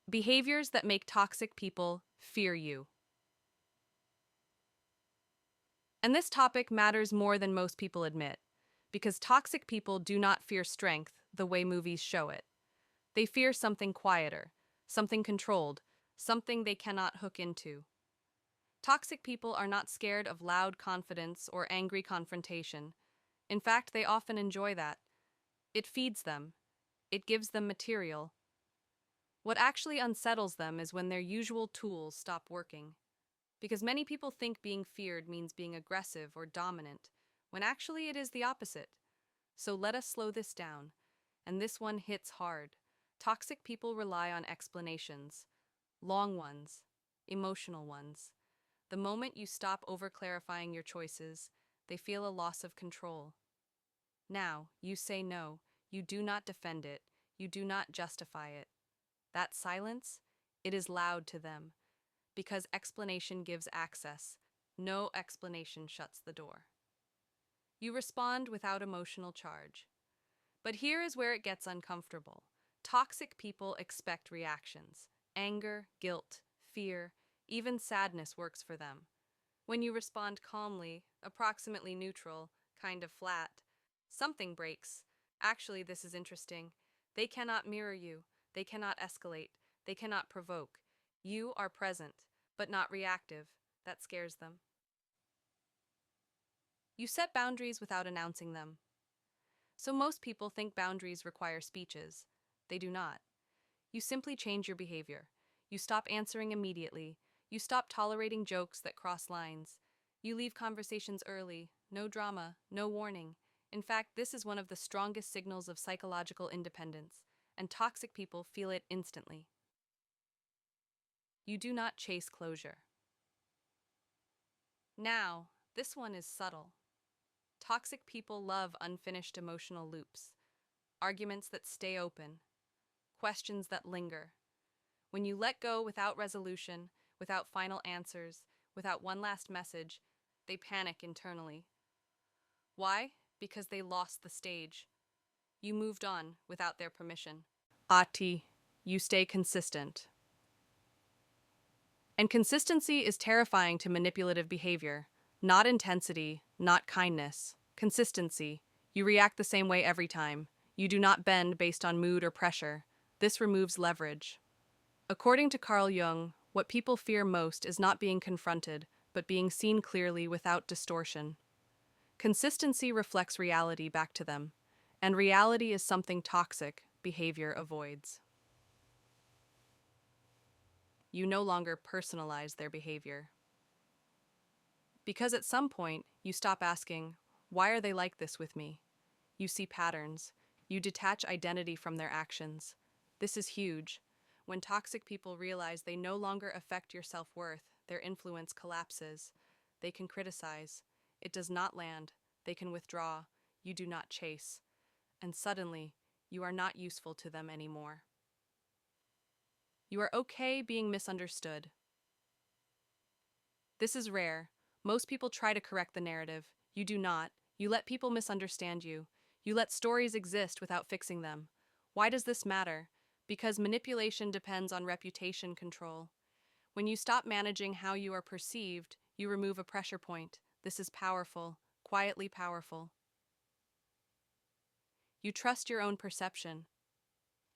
Behaviors that make toxic people fear you. And this topic matters more than most people admit, because toxic people do not fear strength the way movies show it. They fear something quieter, something controlled, something they cannot hook into. Toxic people are not scared of loud confidence or angry confrontation. In fact, they often enjoy that. It feeds them. It gives them material. What actually unsettles them is when their usual tools stop working. Because many people think being feared means being aggressive or dominant, when actually it is the opposite. So let us slow this down. And this one hits hard. Toxic people rely on explanations. Long ones. Emotional ones. The moment you stop over-clarifying your choices, they feel a loss of control. Now, you say no. You do not defend it. You do not justify it. That silence, it is loud to them. Because explanation gives access. No explanation shuts the door. You respond without emotional charge. But here is where it gets uncomfortable. Toxic people expect reactions. Anger, guilt, fear, even sadness works for them. When you respond calmly, approximately neutral, kind of flat, something breaks. Actually, this is interesting. They cannot mirror you. They cannot escalate. They cannot provoke. You are present, but not reactive. That scares them. You set boundaries without announcing them. So most people think boundaries require speeches. They do not. You simply change your behavior. You stop answering immediately. You stop tolerating jokes that cross lines. You leave conversations early. No drama, no warning. In fact, this is one of the strongest signals of psychological independence, and toxic people feel it instantly. You do not chase closure. Now, this one is subtle. Toxic people love unfinished emotional loops, arguments that stay open, questions that linger. When you let go without resolution, without final answers, without one last message, they panic internally. Why? Because they lost the stage. You moved on without their permission. Ati, you stay consistent. And consistency is terrifying to manipulative behavior. Not intensity, not kindness. Consistency. You react the same way every time. You do not bend based on mood or pressure. This removes leverage. According to Carl Jung, what people fear most is not being confronted, but being seen clearly without distortion. Consistency reflects reality back to them, and reality is something toxic behavior avoids. You no longer personalize their behavior. Because at some point, you stop asking, why are they like this with me? You see patterns. You detach identity from their actions. This is huge. When toxic people realize they no longer affect your self-worth, their influence collapses. They can criticize. It does not land. They can withdraw. You do not chase. And suddenly, you are not useful to them anymore. You are okay being misunderstood. This is rare. Most people try to correct the narrative. You do not. You let people misunderstand you. You let stories exist without fixing them. Why does this matter? Because manipulation depends on reputation control. When you stop managing how you are perceived, you remove a pressure point. This is powerful, quietly powerful. You trust your own perception.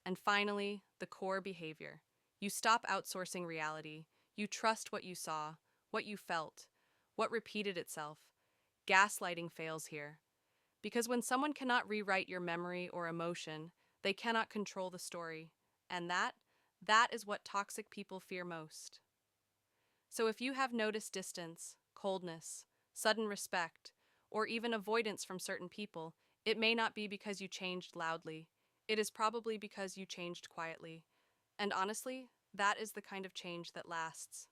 And finally, the core behavior. You stop outsourcing reality. You trust what you saw, what you felt, what repeated itself. Gaslighting fails here. Because when someone cannot rewrite your memory or emotion, they cannot control the story. And that is what toxic people fear most. So if you have noticed distance, coldness, sudden respect, or even avoidance from certain people, it may not be because you changed loudly. It is probably because you changed quietly. And honestly, that is the kind of change that lasts.